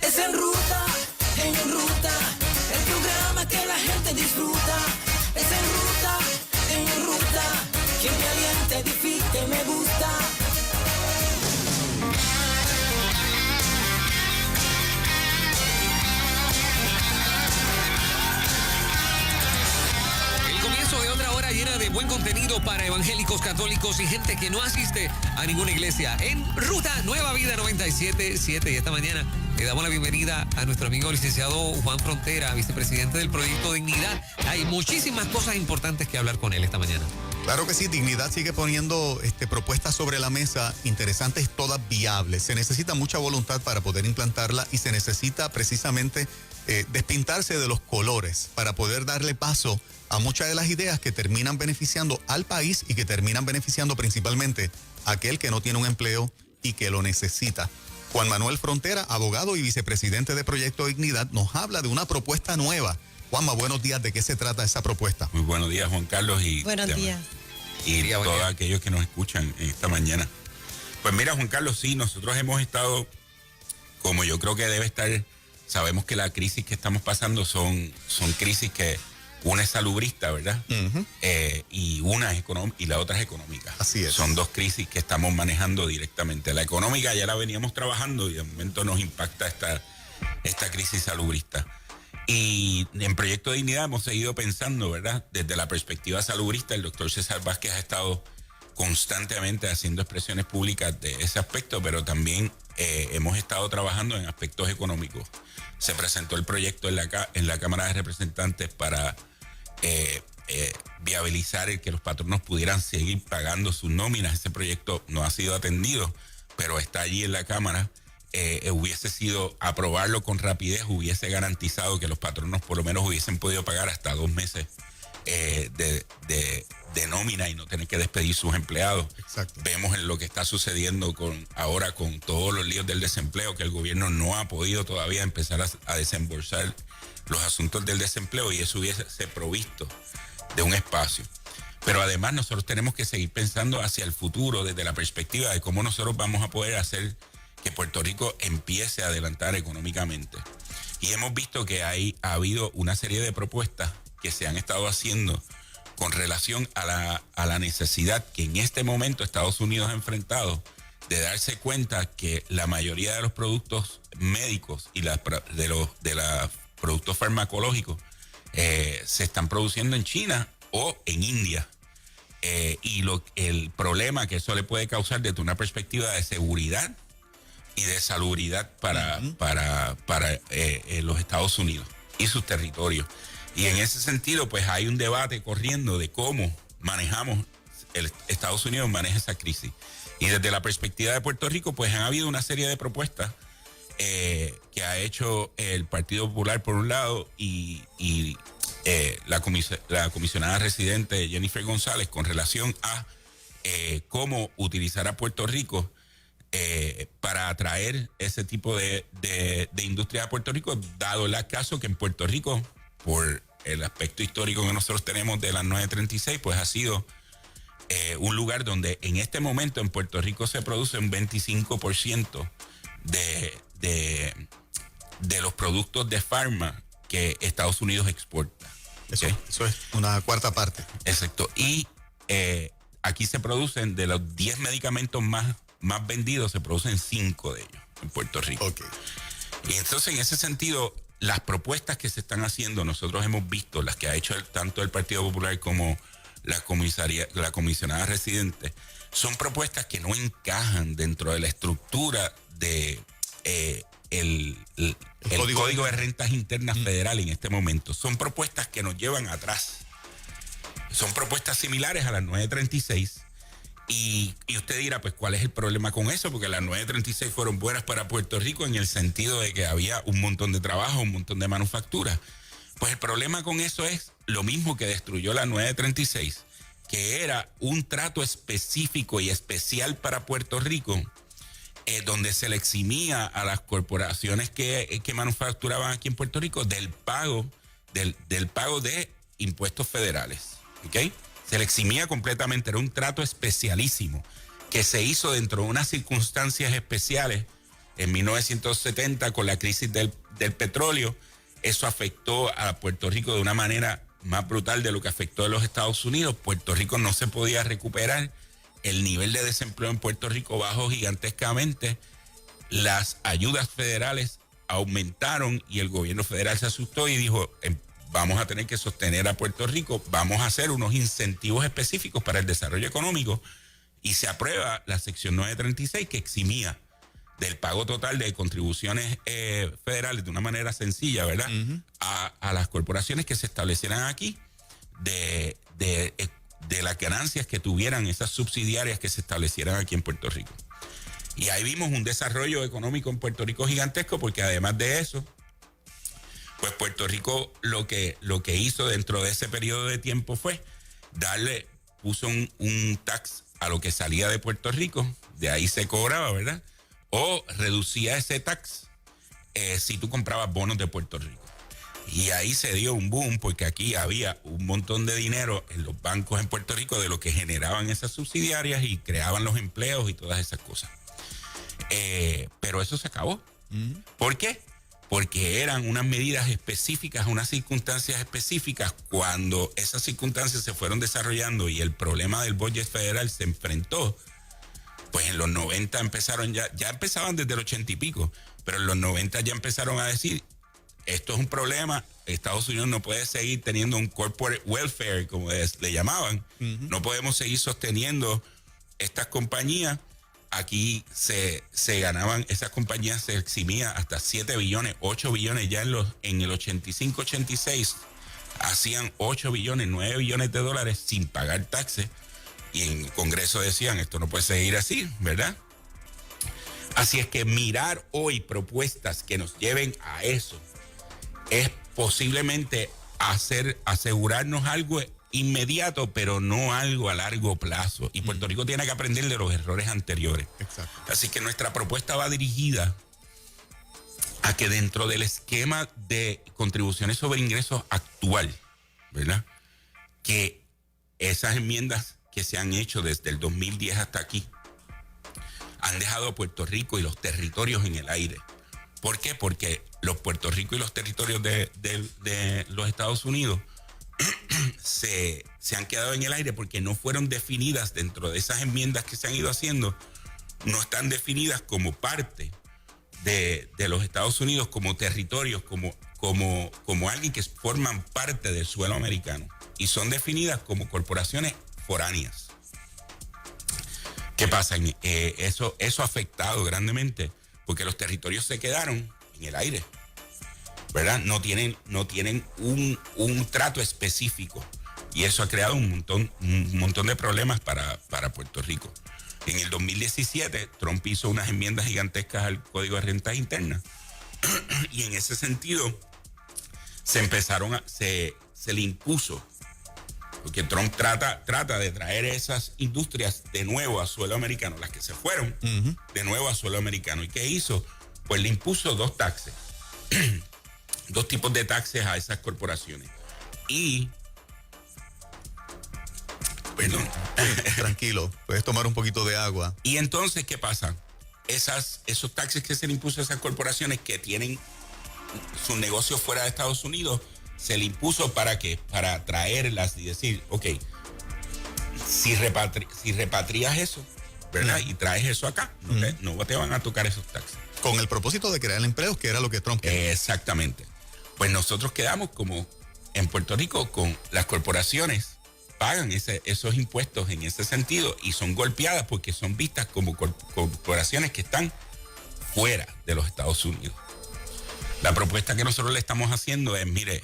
Es en ruta, el programa que la gente disfruta. Es en ruta, que me alienta, edifica y me gusta. El comienzo de otra hora llena de buen contenido para evangélicos, católicos y gente que no asiste a ninguna iglesia. En Ruta Nueva Vida 97.7. Y esta mañana le damos la bienvenida a nuestro amigo licenciado Juan Frontera, vicepresidente del Proyecto Dignidad. Hay muchísimas cosas importantes que hablar con él esta mañana. Claro que sí, Dignidad sigue poniendo propuestas sobre la mesa, interesantes, todas viables. Se necesita mucha voluntad para poder implantarla y se necesita precisamente despintarse de los colores para poder darle paso a muchas de las ideas que terminan beneficiando al país y que terminan beneficiando principalmente a aquel que no tiene un empleo y que lo necesita. Juan Manuel Frontera, abogado y vicepresidente de Proyecto Dignidad, nos habla de una propuesta nueva. Juanma, buenos días. ¿De qué se trata esa propuesta? Muy buenos días, Juan Carlos. Buenos días. Y todos aquellos que nos escuchan esta mañana. Pues mira, Juan Carlos, sí, nosotros hemos estado, como yo creo que debe estar, sabemos que la crisis que estamos pasando son crisis que una es salubrista, ¿verdad? Uh-huh. Y una es y la otra es económica. Así es. Son dos crisis que estamos manejando directamente. La económica ya la veníamos trabajando y de momento nos impacta esta crisis salubrista. Y en Proyecto Dignidad hemos seguido pensando, ¿verdad? Desde la perspectiva salubrista, el doctor César Vázquez ha estado constantemente haciendo expresiones públicas de ese aspecto, pero también hemos estado trabajando en aspectos económicos. Se presentó el proyecto en la Cámara de Representantes para viabilizar el que los patronos pudieran seguir pagando sus nóminas. Ese proyecto no ha sido atendido, pero está allí en la Cámara. Hubiese sido aprobarlo con rapidez, hubiese garantizado que los patronos por lo menos hubiesen podido pagar hasta 2 meses de nómina y no tener que despedir sus empleados. Exacto. Vemos en lo que está sucediendo ahora con todos los líos del desempleo, que el gobierno no ha podido todavía empezar a desembolsar los asuntos del desempleo, y eso hubiese provisto de un espacio. Pero además nosotros tenemos que seguir pensando hacia el futuro desde la perspectiva de cómo nosotros vamos a poder hacer que Puerto Rico empiece a adelantar económicamente. Y hemos visto que ha habido una serie de propuestas que se han estado haciendo con relación a la necesidad que en este momento Estados Unidos ha enfrentado de darse cuenta que la mayoría de los productos médicos y de los productos farmacológicos se están produciendo en China o en India. Y el problema que eso le puede causar desde una perspectiva de seguridad y de salubridad para los Estados Unidos y sus territorios. Y en ese sentido, pues hay un debate corriendo de cómo Estados Unidos maneja esa crisis. Y desde la perspectiva de Puerto Rico, pues han habido una serie de propuestas que ha hecho el Partido Popular por un lado y la comisionada residente Jennifer González con relación a cómo utilizar a Puerto Rico para atraer ese tipo de industria a Puerto Rico, dado el caso que en Puerto Rico, por el aspecto histórico que nosotros tenemos de la 936, pues ha sido un lugar donde en este momento en Puerto Rico se produce un 25% de los productos de farma que Estados Unidos exporta. ¿Okay? Eso es una cuarta parte. Exacto. Y aquí se producen, de los 10 medicamentos más vendidos, se producen 5 de ellos en Puerto Rico. Okay. Y entonces, en ese sentido, las propuestas que se están haciendo, nosotros hemos visto las que ha hecho tanto el Partido Popular como la comisionada residente, son propuestas que no encajan dentro de la estructura de el Código de Rentas Internas Federal en este momento. Son propuestas que nos llevan atrás. Son propuestas similares a las 936. Y usted dirá, pues, ¿cuál es el problema con eso? Porque las 936 fueron buenas para Puerto Rico en el sentido de que había un montón de trabajo, un montón de manufactura. Pues el problema con eso es lo mismo que destruyó la 936, que era un trato específico y especial para Puerto Rico, donde se le eximía a las corporaciones que manufacturaban aquí en Puerto Rico del pago de impuestos federales. ¿Ok? Se le eximía completamente, era un trato especialísimo que se hizo dentro de unas circunstancias especiales en 1970 con la crisis del petróleo. Eso afectó a Puerto Rico de una manera más brutal de lo que afectó a los Estados Unidos. Puerto Rico no se podía recuperar. El nivel de desempleo en Puerto Rico bajó gigantescamente. Las ayudas federales aumentaron y el gobierno federal se asustó y dijo, vamos a tener que sostener a Puerto Rico, vamos a hacer unos incentivos específicos para el desarrollo económico, y se aprueba la sección 936 que eximía del pago total de contribuciones federales de una manera sencilla, ¿verdad? Uh-huh. a las corporaciones que se establecieran aquí de las ganancias que tuvieran esas subsidiarias que se establecieran aquí en Puerto Rico. Y ahí vimos un desarrollo económico en Puerto Rico gigantesco, porque además de eso, pues Puerto Rico lo que hizo dentro de ese periodo de tiempo fue puso un tax a lo que salía de Puerto Rico, de ahí se cobraba, ¿verdad? O reducía ese tax si tú comprabas bonos de Puerto Rico. Y ahí se dio un boom, porque aquí había un montón de dinero en los bancos en Puerto Rico de lo que generaban esas subsidiarias y creaban los empleos y todas esas cosas. Pero eso se acabó. Uh-huh. ¿Por qué? Porque eran unas medidas específicas, unas circunstancias específicas. Cuando esas circunstancias se fueron desarrollando y el problema del budget federal se enfrentó, pues en los 90 empezaron ya empezaban desde el 80 y pico, pero en los 90 ya empezaron a decir, esto es un problema, Estados Unidos no puede seguir teniendo un corporate welfare, como le llamaban. Uh-huh. No podemos seguir sosteniendo estas compañías. Aquí se ganaban, esas compañías se eximían hasta 7 billones, 8 billones ya en el 85-86, hacían 8 billones, 9 billones de dólares sin pagar taxes, y en el Congreso decían, esto no puede seguir así, ¿verdad? Así es que mirar hoy propuestas que nos lleven a eso es posiblemente asegurarnos algo inmediato, pero no algo a largo plazo. Y Puerto Rico tiene que aprender de los errores anteriores. Exacto. Así que nuestra propuesta va dirigida a que dentro del esquema de contribuciones sobre ingresos actual, ¿verdad? Que esas enmiendas que se han hecho desde el 2010 hasta aquí han dejado a Puerto Rico y los territorios en el aire. ¿Por qué? Porque los Puerto Rico y los territorios de los Estados Unidos se han quedado en el aire porque no fueron definidas dentro de esas enmiendas que se han ido haciendo, no están definidas como parte de los Estados Unidos, como territorios, como alguien que forman parte del suelo americano, y son definidas como corporaciones foráneas. ¿Qué pasa? Eso ha afectado grandemente porque los territorios se quedaron en el aire, ¿verdad? No tienen un trato específico, y eso ha creado un montón de problemas para Puerto Rico. En el 2017 Trump hizo unas enmiendas gigantescas al Código de Rentas Internas y en ese sentido se le impuso, porque Trump trata de traer esas industrias de nuevo a suelo americano, las que se fueron de nuevo a suelo americano. ¿Y qué hizo? Pues le impuso dos taxes. Dos tipos de taxes a esas corporaciones. Y perdón. Tranquilo, puedes tomar un poquito de agua. Y entonces, ¿qué pasa? Esos taxes que se le impuso a esas corporaciones que tienen sus negocios fuera de Estados Unidos, se le impuso ¿para qué? Para traerlas y decir, ok, si repatrias eso, ¿verdad? Y traes eso acá, no te van a tocar esos taxes. Con el propósito de crear empleos, que era lo que Trump quería. Exactamente. Pues nosotros quedamos como en Puerto Rico con las corporaciones, pagan esos impuestos en ese sentido y son golpeadas porque son vistas como corporaciones que están fuera de los Estados Unidos. La propuesta que nosotros le estamos haciendo es, mire,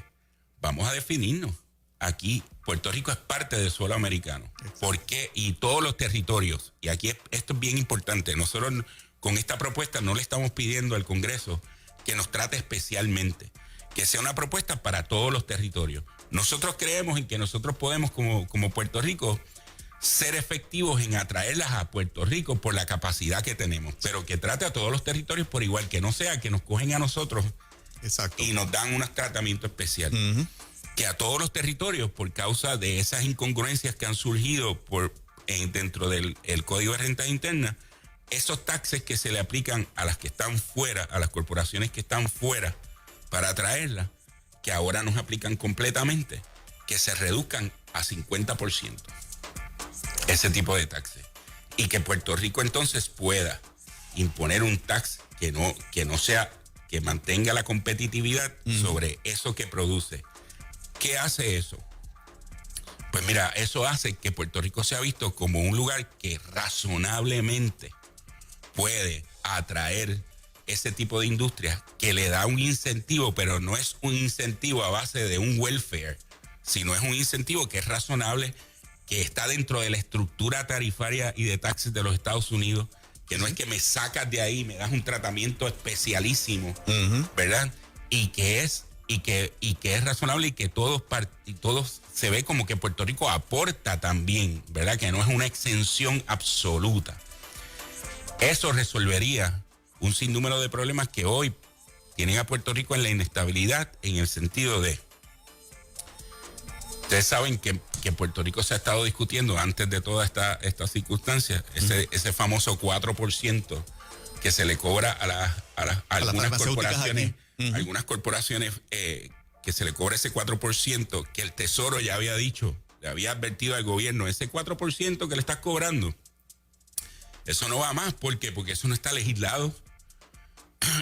vamos a definirnos. Aquí Puerto Rico es parte del suelo americano. ¿Por qué? Y todos los territorios. Y aquí esto es bien importante. Nosotros con esta propuesta no le estamos pidiendo al Congreso que nos trate especialmente, que sea una propuesta para todos los territorios. Nosotros creemos en que nosotros podemos, como Puerto Rico, ser efectivos en atraerlas a Puerto Rico por la capacidad que tenemos, pero que trate a todos los territorios por igual, que no sea que nos cogen a nosotros. Exacto. Y nos dan un tratamiento especial. Uh-huh. Que a todos los territorios, por causa de esas incongruencias que han surgido dentro del Código de Rentas Internas, esos taxes que se le aplican a las que están fuera, a las corporaciones que están fuera para traerlas, que ahora nos aplican completamente, que se reduzcan a 50% ese tipo de taxes. Y que Puerto Rico entonces pueda imponer un tax que no sea, que mantenga la competitividad sobre eso que produce. ¿Qué hace eso? Pues mira, eso hace que Puerto Rico sea visto como un lugar que razonablemente puede atraer ese tipo de industria, que le da un incentivo, pero no es un incentivo a base de un welfare, sino es un incentivo que es razonable, que está dentro de la estructura tarifaria y de taxes de los Estados Unidos, que no es que me sacas de ahí, me das un tratamiento especialísimo, ¿verdad? Y que es razonable y que todos se ve como que Puerto Rico aporta también, ¿verdad? Que no es una exención absoluta. Eso resolvería un sinnúmero de problemas que hoy tienen a Puerto Rico en la inestabilidad, en el sentido de, ustedes saben que Puerto Rico se ha estado discutiendo antes de toda esta circunstancia, ese famoso 4% que se le cobra a algunas corporaciones, algunas corporaciones que se le cobra ese 4%, que el Tesoro ya había dicho, le había advertido al gobierno, ese 4% que le estás cobrando, eso no va más. ¿Por qué? Porque eso no está legislado,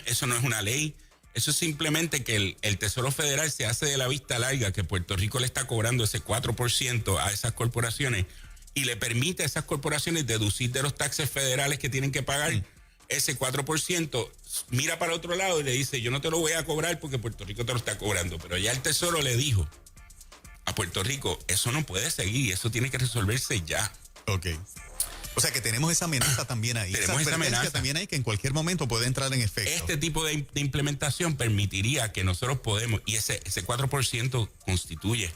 eso no es una ley, eso es simplemente que el Tesoro Federal se hace de la vista larga, que Puerto Rico le está cobrando ese 4% a esas corporaciones y le permite a esas corporaciones deducir de los taxes federales que tienen que pagar ese 4%, mira para otro lado y le dice, yo no te lo voy a cobrar porque Puerto Rico te lo está cobrando. Pero ya el Tesoro le dijo a Puerto Rico, eso no puede seguir, eso tiene que resolverse ya. Ok. O sea que tenemos esa amenaza también ahí. Tenemos esa amenaza también ahí que en cualquier momento puede entrar en efecto. Este tipo de implementación permitiría que nosotros podemos, y ese 4% constituye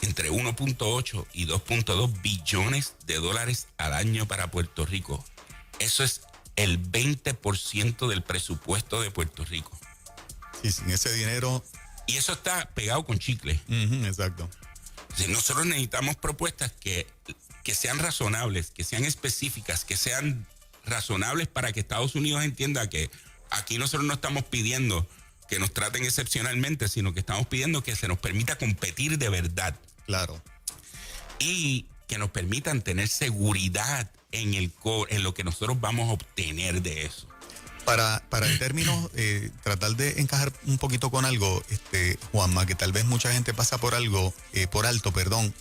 entre 1.8 y 2.2 billones de dólares al año para Puerto Rico. Eso es el 20% del presupuesto de Puerto Rico. Y sin ese dinero... Y eso está pegado con chicle. Exacto. Si nosotros necesitamos propuestas que sean razonables, que sean específicas, que sean razonables para que Estados Unidos entienda que aquí nosotros no estamos pidiendo que nos traten excepcionalmente, sino que estamos pidiendo que se nos permita competir de verdad. Claro. Y que nos permitan tener seguridad en lo que nosotros vamos a obtener de eso. Para en términos, tratar de encajar un poquito con algo, Juanma, que tal vez mucha gente pasa por algo, por alto, perdón,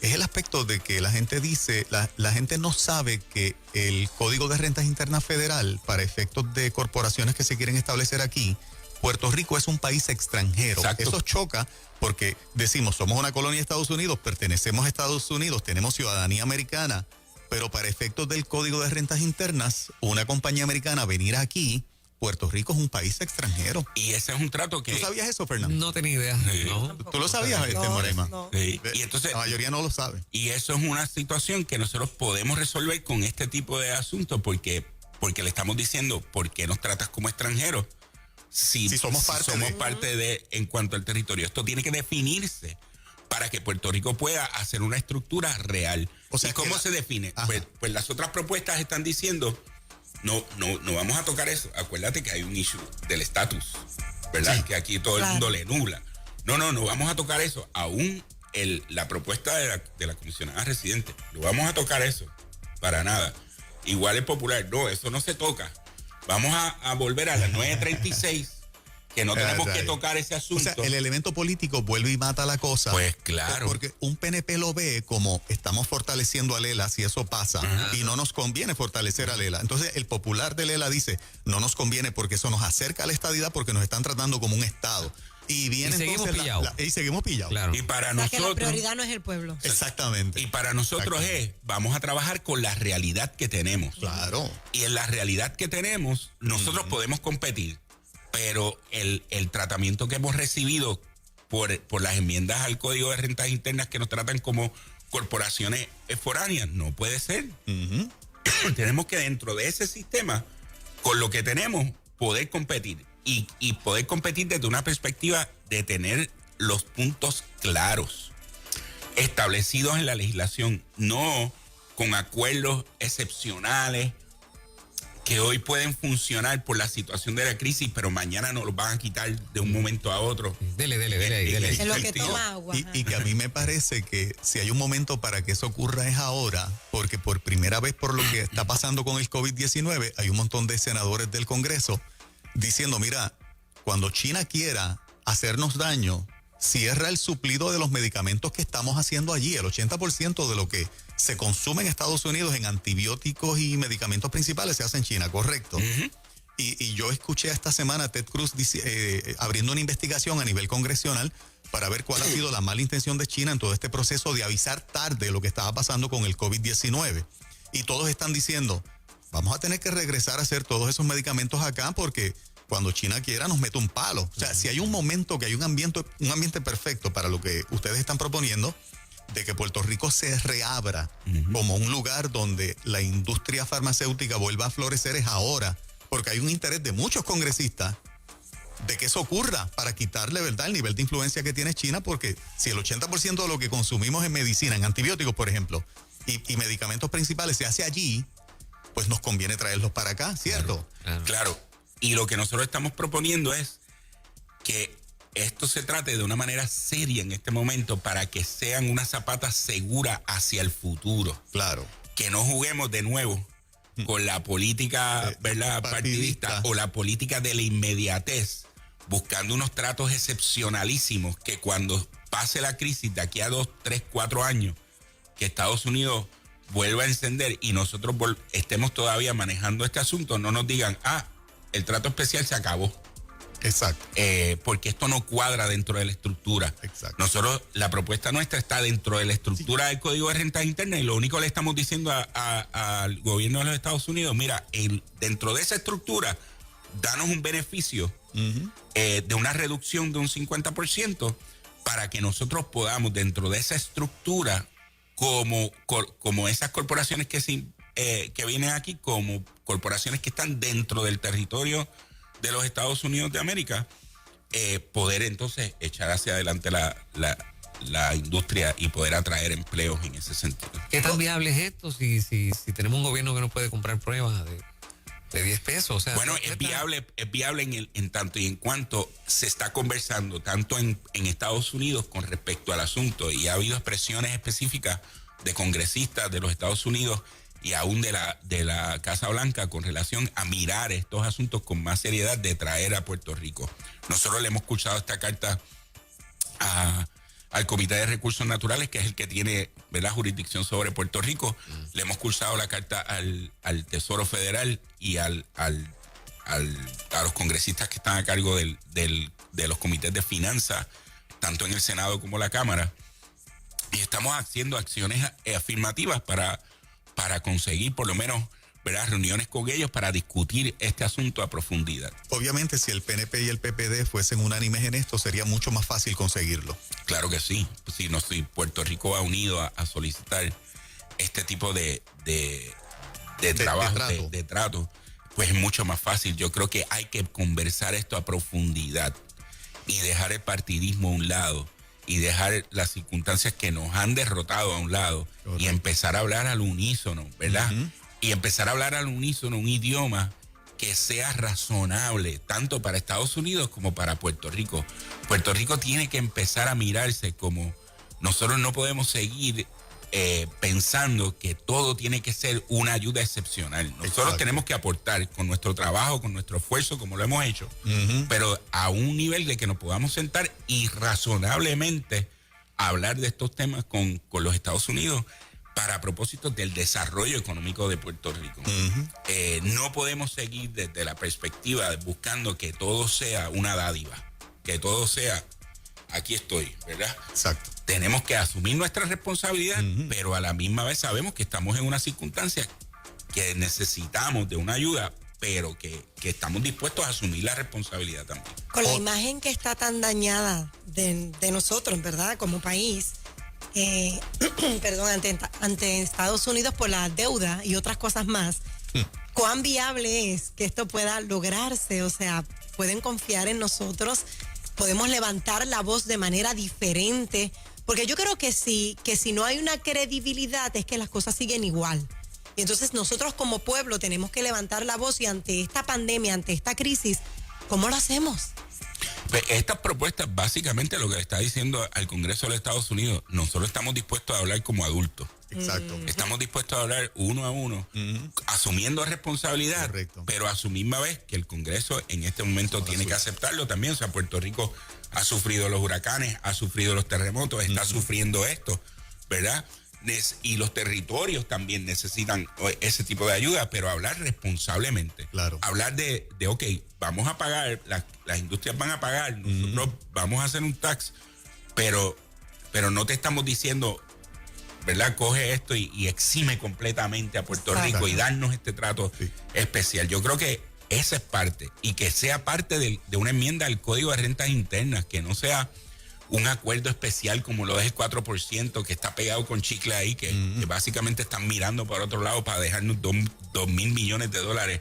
es el aspecto de que la gente dice, la gente no sabe que el Código de Rentas Internas Federal, para efectos de corporaciones que se quieren establecer aquí, Puerto Rico es un país extranjero. Exacto. Eso choca porque decimos, somos una colonia de Estados Unidos, pertenecemos a Estados Unidos, tenemos ciudadanía americana, pero para efectos del Código de Rentas Internas, una compañía americana venir aquí, Puerto Rico es un país extranjero. Y ese es un trato que... ¿Tú sabías eso, Fernando? No tenía idea. Sí. No. ¿Tú lo sabías, Morema? No. Sí. Y entonces, la mayoría no lo sabe. y eso es una situación que nosotros podemos resolver con este tipo de asuntos porque le estamos diciendo, ¿por qué nos tratas como extranjeros? Si somos parte de, en cuanto al territorio. Esto tiene que definirse para que Puerto Rico pueda hacer una estructura real. O sea, ¿y cómo se define? Pues las otras propuestas están diciendo, no vamos a tocar eso. Acuérdate que hay un issue del estatus, ¿verdad? Sí. Que aquí todo el mundo le nubla. No vamos a tocar eso. Aún la propuesta de la comisionada residente, no vamos a tocar eso, para nada. Igual es popular, no, eso no se toca. Vamos a volver a las 9:36, que no tenemos que tocar ese asunto. O sea, el elemento político vuelve y mata la cosa. Pues claro. Porque un PNP lo ve como estamos fortaleciendo a Lela si eso pasa, y no nos conviene fortalecer a Lela. Entonces el popular de Lela dice, no nos conviene porque eso nos acerca a la estadidad porque nos están tratando como un Estado. Y viene seguimos pillados. Y seguimos pillados. Claro. Y para O sea, que la nosotros... prioridad no es el pueblo. Exactamente. Y para nosotros vamos a trabajar con la realidad que tenemos. Claro. Y en la realidad que tenemos, nosotros podemos competir, pero el tratamiento que hemos recibido por las enmiendas al Código de Rentas Internas que nos tratan como corporaciones foráneas, no puede ser. Tenemos que dentro de ese sistema, con lo que tenemos, poder competir. Y poder competir desde una perspectiva de tener los puntos claros, establecidos en la legislación, no con acuerdos excepcionales que hoy pueden funcionar por la situación de la crisis, pero mañana nos los van a quitar de un momento a otro. Dele ahí, dele ahí. Es lo que toma agua. Y que a mí me parece que si hay un momento para que eso ocurra es ahora, porque por primera vez por lo que está pasando con el COVID-19, hay un montón de senadores del Congreso diciendo, mira, cuando China quiera hacernos daño, cierra el suplido de los medicamentos que estamos haciendo allí. El 80% de lo que se consume en Estados Unidos en antibióticos y medicamentos principales se hace en China, correcto. Uh-huh. Y yo escuché esta semana a Ted Cruz abriendo una investigación a nivel congresional para ver cuál ha sido la mala intención de China en todo este proceso de avisar tarde lo que estaba pasando con el COVID-19. Y todos están diciendo, vamos a tener que regresar a hacer todos esos medicamentos acá porque cuando China quiera nos mete un palo. O sea, si hay un momento que hay un ambiente perfecto para lo que ustedes están proponiendo, de que Puerto Rico se reabra como un lugar donde la industria farmacéutica vuelva a florecer, es ahora, porque hay un interés de muchos congresistas de que eso ocurra para quitarle, ¿verdad?, el nivel de influencia que tiene China, porque si el 80% de lo que consumimos en medicina, en antibióticos, por ejemplo, y medicamentos principales se hace allí, pues nos conviene traerlos para acá, ¿cierto? Claro. Y lo que nosotros estamos proponiendo es que esto se trate de una manera seria en este momento para que sean una zapata segura hacia el futuro. Claro. Que no juguemos de nuevo con la política, ¿verdad?, partidista o la política de la inmediatez, buscando unos tratos excepcionalísimos que cuando pase la crisis de aquí a 2, 3, 4 años, que Estados Unidos vuelva a encender y nosotros estemos todavía manejando este asunto, no nos digan, el trato especial se acabó. Exacto. Porque esto no cuadra dentro de la estructura. Exacto. Nosotros, la propuesta nuestra está dentro de la estructura del Código de Rentas Internas y lo único que le estamos diciendo al gobierno de los Estados Unidos, mira, dentro de esa estructura, danos un beneficio de una reducción de un 50% para que nosotros podamos, dentro de esa estructura, como esas corporaciones que vienen aquí, como corporaciones que están dentro del territorio de los Estados Unidos de América, poder entonces echar hacia adelante la industria y poder atraer empleos en ese sentido. ¿Qué tan viable es esto si tenemos un gobierno que no puede comprar pruebas de 10 pesos? O sea, bueno, es viable en tanto y en cuanto se está conversando tanto en Estados Unidos con respecto al asunto, y ha habido expresiones específicas de congresistas de los Estados Unidos y aún de la Casa Blanca con relación a mirar estos asuntos con más seriedad de traer a Puerto Rico. Nosotros le hemos escuchado esta carta al Comité de Recursos Naturales, que es el que tiene, ¿verdad?, jurisdicción sobre Puerto Rico. Le hemos cursado la carta al Tesoro Federal y a los congresistas que están a cargo de los comités de finanzas, tanto en el Senado como la Cámara. Y estamos haciendo acciones afirmativas para conseguir por lo menos, ¿verdad?, reuniones con ellos para discutir este asunto a profundidad. Obviamente, si el PNP y el PPD fuesen unánimes en esto, sería mucho más fácil conseguirlo. Claro que sí. Si Puerto Rico va unido a solicitar este tipo de trabajo, de trato, pues es mucho más fácil. Yo creo que hay que conversar esto a profundidad y dejar el partidismo a un lado y dejar las circunstancias que nos han derrotado a un lado. Correcto. Y empezar a hablar al unísono, ¿verdad? Y empezar a hablar al unísono un idioma que sea razonable, tanto para Estados Unidos como para Puerto Rico. Puerto Rico tiene que empezar a mirarse como nosotros no podemos seguir pensando que todo tiene que ser una ayuda excepcional. Nosotros tenemos que aportar con nuestro trabajo, con nuestro esfuerzo, como lo hemos hecho, pero a un nivel de que nos podamos sentar y razonablemente hablar de estos temas con los Estados Unidos para propósitos del desarrollo económico de Puerto Rico. No podemos seguir desde la perspectiva de buscando que todo sea una dádiva, que todo sea, aquí estoy, ¿verdad? Exacto. Tenemos que asumir nuestra responsabilidad, pero a la misma vez sabemos que estamos en una circunstancia que necesitamos de una ayuda, pero que estamos dispuestos a asumir la responsabilidad también. Con la imagen que está tan dañada de nosotros, ¿verdad?, como país, perdón, ante Estados Unidos por la deuda y otras cosas más, ¿cuán viable es que esto pueda lograrse? O sea, ¿pueden confiar en nosotros? ¿Podemos levantar la voz de manera diferente? Porque yo creo que si no hay una credibilidad es que las cosas siguen igual. Y entonces nosotros como pueblo tenemos que levantar la voz y ante esta pandemia, ante esta crisis, ¿cómo lo hacemos? Estas propuestas, básicamente lo que le está diciendo al Congreso de los Estados Unidos, nosotros estamos dispuestos a hablar como adultos. Exacto. Estamos dispuestos a hablar uno a uno, asumiendo responsabilidad, correcto, pero a su misma vez que el Congreso en este momento tiene que aceptarlo también. O sea, Puerto Rico ha sufrido los huracanes, ha sufrido los terremotos, está sufriendo esto, ¿verdad? Y los territorios también necesitan ese tipo de ayuda, pero hablar responsablemente. Claro. Hablar de ok, vamos a pagar, las industrias van a pagar, nosotros vamos a hacer un tax, pero no te estamos diciendo, ¿verdad? Coge esto y exime completamente a Puerto Rico y darnos este trato especial. Yo creo que esa es parte, y que sea parte de una enmienda al Código de Rentas Internas, que no sea un acuerdo especial como lo es el 4%, que está pegado con chicle ahí, que básicamente están mirando para otro lado para dejarnos 2.000 millones de dólares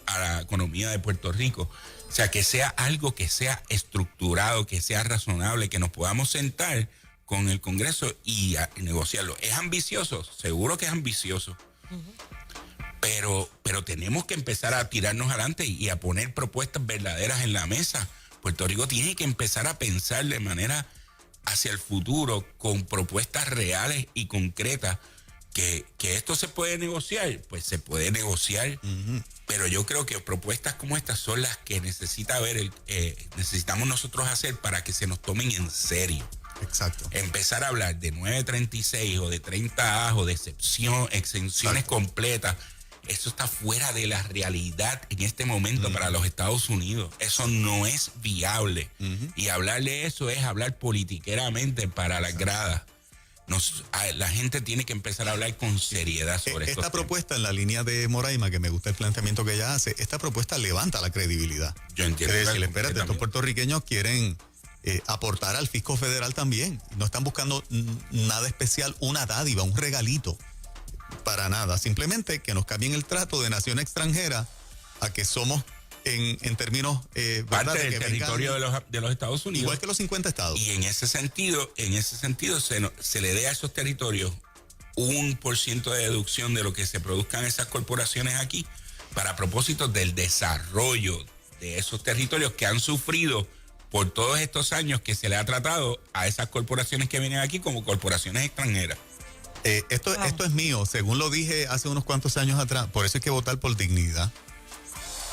a la economía de Puerto Rico. O sea, que sea algo que sea estructurado, que sea razonable, que nos podamos sentar con el Congreso y negociarlo. ¿Es ambicioso? Seguro que es ambicioso. Pero tenemos que empezar a tirarnos adelante y a poner propuestas verdaderas en la mesa. Puerto Rico tiene que empezar a pensar de manera hacia el futuro con propuestas reales y concretas. Que esto se puede negociar, pues se puede negociar, pero yo creo que propuestas como estas son las que necesitamos nosotros hacer para que se nos tomen en serio. Exacto. Empezar a hablar de 936 o de 30A o de exenciones completas. Eso está fuera de la realidad en este momento para los Estados Unidos. Eso no es viable. Y hablar de eso es hablar politiqueramente para las gradas. La gente tiene que empezar a hablar con seriedad sobre esto. Esta propuesta, en la línea de Moraima, que me gusta el planteamiento que ella hace, esta propuesta levanta la credibilidad. Yo entiendo. Es decir, espérate, estos puertorriqueños quieren aportar al fisco federal también. No están buscando nada especial, una dádiva, un regalito. Para nada, simplemente que nos cambien el trato de nación extranjera a que somos en términos parte del territorio de los Estados Unidos, igual que los 50 estados. Y en ese sentido se le dé a esos territorios 1% de deducción de lo que se produzcan esas corporaciones aquí para propósitos del desarrollo de esos territorios que han sufrido por todos estos años que se le ha tratado a esas corporaciones que vienen aquí como corporaciones extranjeras. Esto es mío, según lo dije hace unos cuantos años atrás. Por eso hay que votar por dignidad.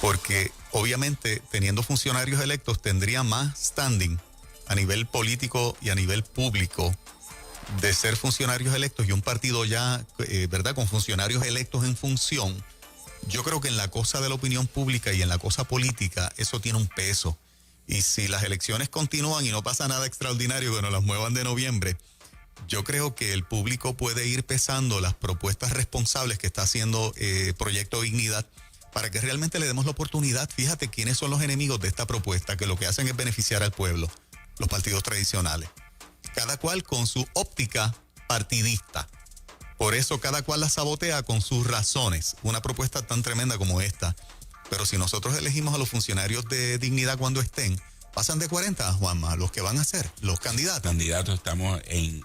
Porque obviamente teniendo funcionarios electos tendría más standing a nivel político y a nivel público de ser funcionarios electos, y un partido ya, ¿verdad?, con funcionarios electos en función. Yo creo que en la cosa de la opinión pública y en la cosa política eso tiene un peso. Y si las elecciones continúan y no pasa nada extraordinario que nos las muevan de noviembre, yo creo que el público puede ir pesando las propuestas responsables que está haciendo Proyecto Dignidad para que realmente le demos la oportunidad. Fíjate quiénes son los enemigos de esta propuesta, que lo que hacen es beneficiar al pueblo, los partidos tradicionales. Cada cual con su óptica partidista. Por eso cada cual la sabotea con sus razones. Una propuesta tan tremenda como esta. Pero si nosotros elegimos a los funcionarios de dignidad cuando estén, pasan de 40, Juanma, los que van a ser los candidatos. Candidatos estamos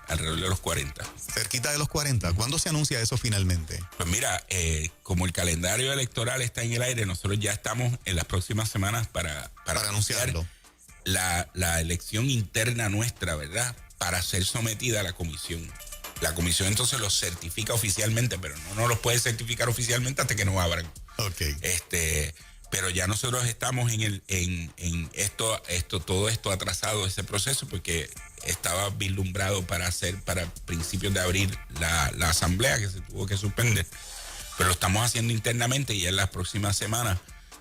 alrededor de los 40. Cerquita de los 40. ¿Cuándo se anuncia eso finalmente? Pues mira, como el calendario electoral está en el aire, nosotros ya estamos en las próximas semanas para anunciarlo. La elección interna nuestra, ¿verdad?, para ser sometida a la comisión. La comisión entonces los certifica oficialmente, pero no los puede certificar oficialmente hasta que no abran. Okay. Pero ya nosotros estamos todo esto atrasado, ese proceso, porque estaba vislumbrado para principios de abril la asamblea, que se tuvo que suspender. Pero lo estamos haciendo internamente y en las próximas semanas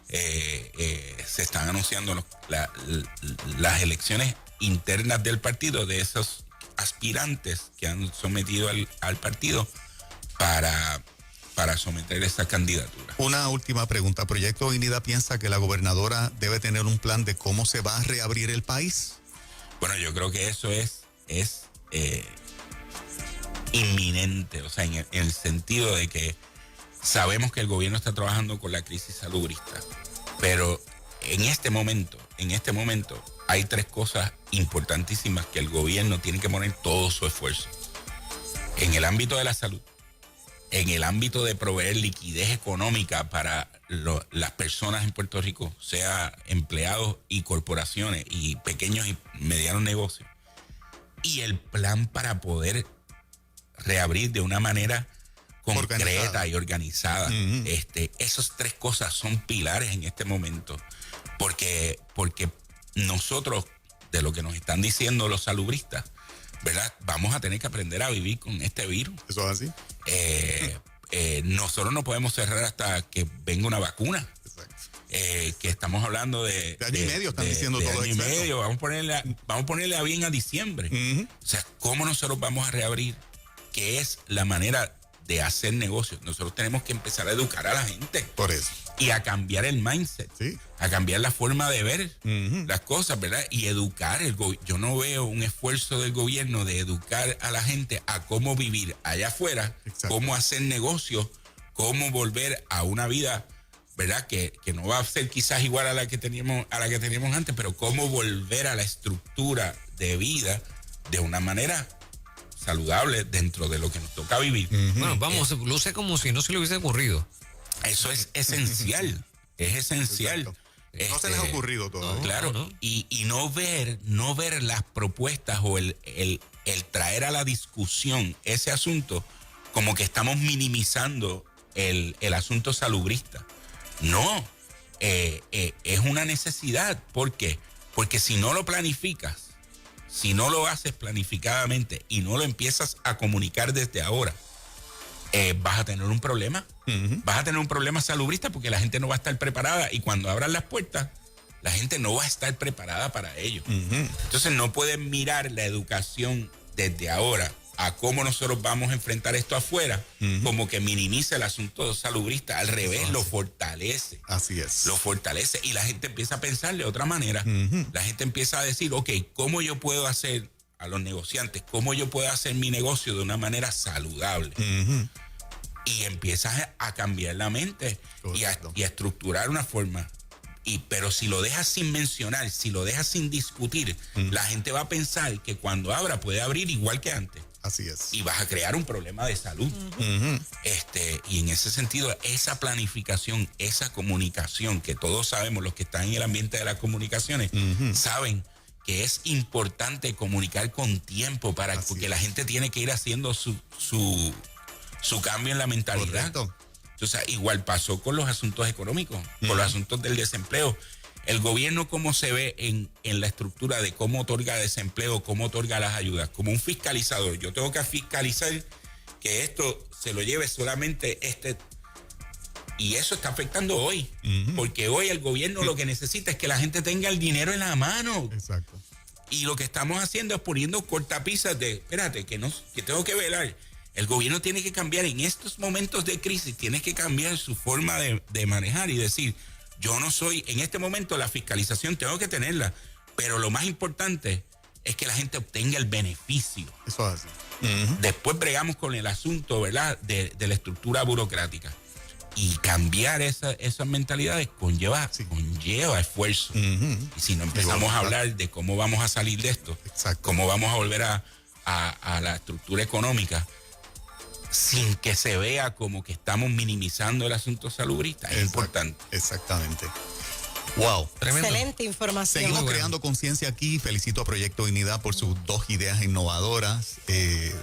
se están anunciando las elecciones internas del partido, de esos aspirantes que han sometido al partido para someter esa candidatura. Una última pregunta. ¿Proyecto Dignidad piensa que la gobernadora debe tener un plan de cómo se va a reabrir el país? Bueno, yo creo que eso es inminente, o sea, en el sentido de que sabemos que el gobierno está trabajando con la crisis salubrista, pero en este momento hay 3 cosas importantísimas que el gobierno tiene que poner todo su esfuerzo. En el ámbito de la salud, en el ámbito de proveer liquidez económica para las personas en Puerto Rico, sea empleados y corporaciones y pequeños y medianos negocios, y el plan para poder reabrir de una manera concreta y organizada. Esas tres cosas son pilares en este momento, porque nosotros, de lo que nos están diciendo los salubristas, ¿verdad? Vamos a tener que aprender a vivir con este virus. Eso es así. Nosotros no podemos cerrar hasta que venga una vacuna. Exacto. Que estamos hablando de año y medio, están diciendo todos los año y expertos. medio. Vamos a ponerle a bien a diciembre. O sea, ¿cómo nosotros vamos a reabrir? ¿Qué es la manera de hacer negocios? Nosotros tenemos que empezar a educar a la gente. Por eso. Y a cambiar el mindset, Sí. a cambiar la forma de ver las cosas, ¿verdad? Y educar. Yo no veo un esfuerzo del gobierno de educar a la gente a cómo vivir allá afuera, Exacto. cómo hacer negocios, cómo volver a una vida, ¿verdad? Que no va a ser quizás igual a la que teníamos antes, pero cómo volver a la estructura de vida de una manera saludable dentro de lo que nos toca vivir. Bueno, vamos, luce como si no se le hubiese ocurrido. Eso es esencial, es esencial. Exacto. No se les ha ocurrido todavía. Claro, No. Y no ver las propuestas o el traer a la discusión ese asunto como que estamos minimizando el asunto salubrista. No, es una necesidad. ¿Por qué? Porque si no lo planificas, si no lo haces planificadamente y no lo empiezas a comunicar desde ahora, vas a tener un problema. Vas a tener un problema salubrista porque la gente no va a estar preparada, y cuando abran las puertas, la gente no va a estar preparada para ello. Entonces no pueden mirar la educación desde ahora a cómo nosotros vamos a enfrentar esto afuera, como que minimiza el asunto salubrista. Al revés, lo fortalece. Así es. Lo fortalece, y la gente empieza a pensar de otra manera. La gente empieza a decir, ok, ¿cómo yo puedo hacer, a los negociantes, cómo yo puedo hacer mi negocio de una manera saludable? Y empiezas a cambiar la mente y a estructurar una forma. Pero si lo dejas sin mencionar, si lo dejas sin discutir, la gente va a pensar que cuando abra puede abrir igual que antes. Así es. Y vas a crear un problema de salud. Y en ese sentido, esa planificación, esa comunicación, que todos sabemos, los que están en el ambiente de las comunicaciones, saben que es importante comunicar con tiempo porque la gente tiene que ir haciendo su cambio en la mentalidad. Correcto. Entonces, igual pasó con los asuntos económicos, con los asuntos del desempleo. El gobierno, ¿cómo se ve en la estructura de cómo otorga desempleo, cómo otorga las ayudas? Como un fiscalizador. Yo tengo que fiscalizar que esto se lo lleve solamente y eso está afectando hoy. Porque hoy el gobierno lo que necesita es que la gente tenga el dinero en la mano. Exacto. Y lo que estamos haciendo es poniendo cortapisas de, espérate, que tengo que velar. El gobierno tiene que cambiar en estos momentos de crisis, tiene que cambiar su forma de manejar y decir, yo no soy, en este momento la fiscalización tengo que tenerla, pero lo más importante es que la gente obtenga el beneficio. Eso es así. Después bregamos con el asunto, ¿verdad?, de la estructura burocrática. Y cambiar esas mentalidades conlleva esfuerzo. Y si no empezamos a hablar de cómo vamos a salir de esto, Exacto. cómo vamos a volver a la estructura económica, sin que se vea como que estamos minimizando el asunto salubrista, es importante. Exactamente. Wow. Tremendo. Excelente información. Seguimos Muy bueno. creando conciencia aquí. Felicito a Proyecto Dignidad por sus 2 ideas innovadoras,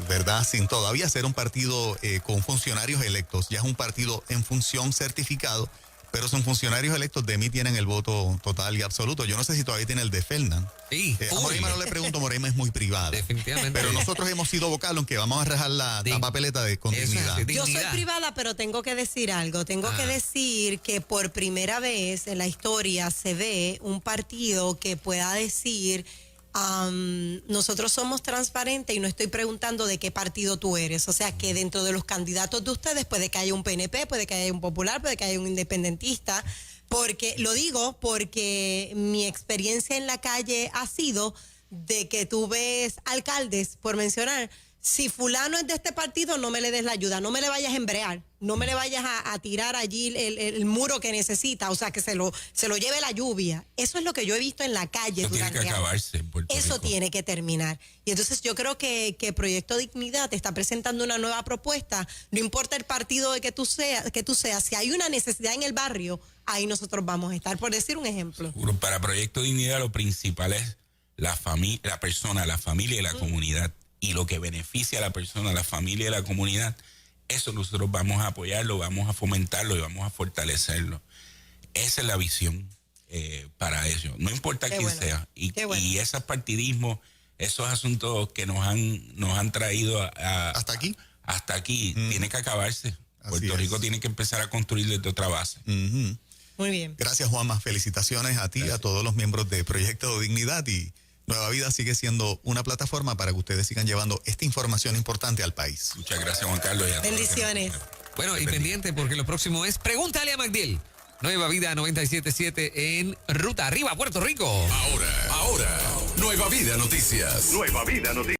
¿verdad? Sin todavía ser un partido con funcionarios electos. Ya es un partido en función certificado, pero son funcionarios electos. De mí tienen el voto total y absoluto. Yo no sé si todavía tiene el de Fernan. Sí, A Moreima no le pregunto, Moreima es muy privada. definitivamente. Pero nosotros hemos sido vocales, aunque vamos a rajar la papeleta con Eso es dignidad. así. Yo soy Dignidad. privada, pero tengo que decir algo. Tengo que decir que por primera vez en la historia se ve un partido que pueda decir, nosotros somos transparentes y no estoy preguntando de qué partido tú eres. O sea, que dentro de los candidatos de ustedes puede que haya un PNP, puede que haya un popular, puede que haya un independentista. Porque lo digo porque mi experiencia en la calle ha sido de que tú ves alcaldes, por mencionar, si fulano es de este partido, no me le des la ayuda, no me le vayas a embrear, no me le vayas a tirar allí el muro que necesita, o sea, que se lo lleve la lluvia. Eso es lo que yo he visto en la calle. Eso tiene que años. acabarse en Puerto Eso Rico. tiene que terminar. Y entonces yo creo que Proyecto Dignidad te está presentando una nueva propuesta. No importa el partido de que tú seas, si hay una necesidad en el barrio, ahí nosotros vamos a estar, por decir un ejemplo. Para Proyecto Dignidad lo principal es la persona, la familia y la comunidad. Y lo que beneficia a la persona, la familia y la comunidad, eso nosotros vamos a apoyarlo, vamos a fomentarlo y vamos a fortalecerlo. Esa es la visión para ello. No importa quién sea. Y esos partidismos, esos asuntos que nos han traído ¿Hasta aquí? Hasta aquí, tiene que acabarse. Así Puerto Rico es. tiene que empezar a construir desde otra base. Ujú. Muy bien. Gracias, Juanma. Felicitaciones a ti, a todos los miembros de Proyecto Dignidad, y Nueva Vida sigue siendo una plataforma para que ustedes sigan llevando esta información importante al país. Muchas gracias, Juan Carlos. Y a todos los que nos Bendiciones. escuchan. Bueno, y pendiente porque lo próximo es Pregúntale a Magdiel. Nueva Vida 97.7 en Ruta Arriba, Puerto Rico. Ahora, Nueva Vida Noticias. Nueva Vida Noticias.